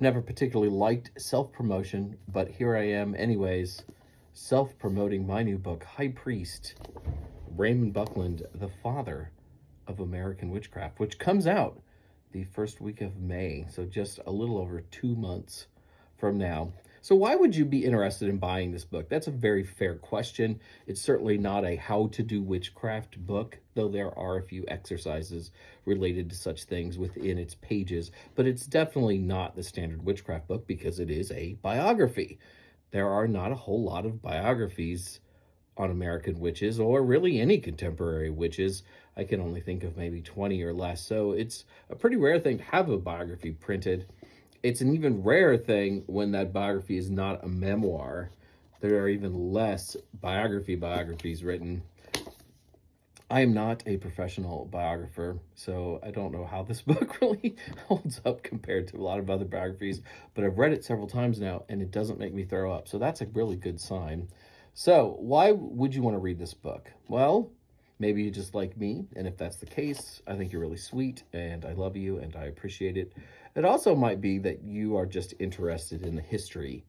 Never particularly liked self-promotion, but here I am anyways, self-promoting my new book, High Priest, Raymond Buckland, the father of American Witchcraft, which comes out the first week of May, so just a little over 2 months from now. So why would you be interested in buying this book? That's a very fair question. It's certainly not a how to do witchcraft book, though there are a few exercises related to such things within its pages, but it's definitely not the standard witchcraft book because it is a biography. There are not a whole lot of biographies on American witches, or really any contemporary witches. I can only think of maybe 20 or less. So it's a pretty rare thing to have a biography printed. It's an even rarer thing when that biography is not a memoir. There are even less biographies written. I am not a professional biographer, so I don't know how this book really holds up compared to a lot of other biographies, but I've read it several times now and it doesn't make me throw up. So that's a really good sign. So why would you want to read this book? Well, maybe you just like me, and if that's the case, I think you're really sweet, and I love you, and I appreciate it. It also might be that you are just interested in the history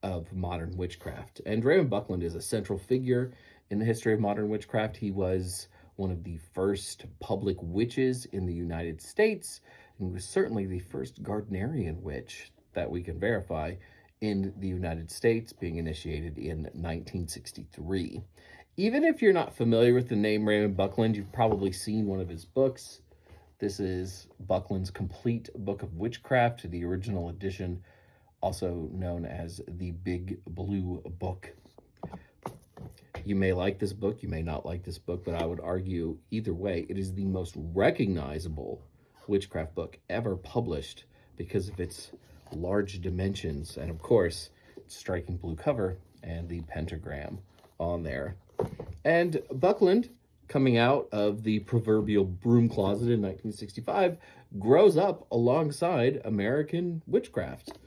of modern witchcraft. And Raymond Buckland is a central figure in the history of modern witchcraft. He was one of the first public witches in the United States, and he was certainly the first Gardnerian witch that we can verify in the United States, being initiated in 1963. Even if you're not familiar with the name Raymond Buckland, you've probably seen one of his books. This is Buckland's Complete Book of Witchcraft, the original edition, also known as the Big Blue Book. You may like this book, you may not like this book, but I would argue either way, it is the most recognizable witchcraft book ever published because of its large dimensions and, of course, striking blue cover and the pentagram on there. And Buckland, coming out of the proverbial broom closet in 1965, grows up alongside American witchcraft.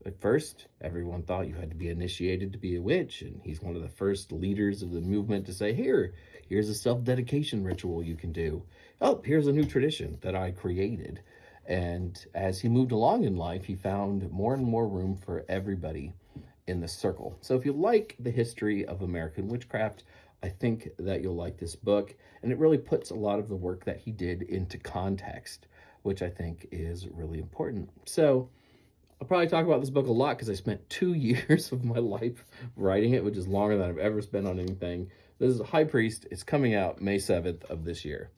At first, everyone thought you had to be initiated to be a witch, and he's one of the first leaders of the movement to say, here's a self-dedication ritual you can do. Oh, here's a new tradition that I created. And as he moved along in life, he found more and more room for everybody in the circle. So if you like the history of American witchcraft, I think that you'll like this book. And it really puts a lot of the work that he did into context, which I think is really important. So I'll probably talk about this book a lot because I spent 2 years of my life writing it, which is longer than I've ever spent on anything. This is High Priest. It's coming out May 7th of this year.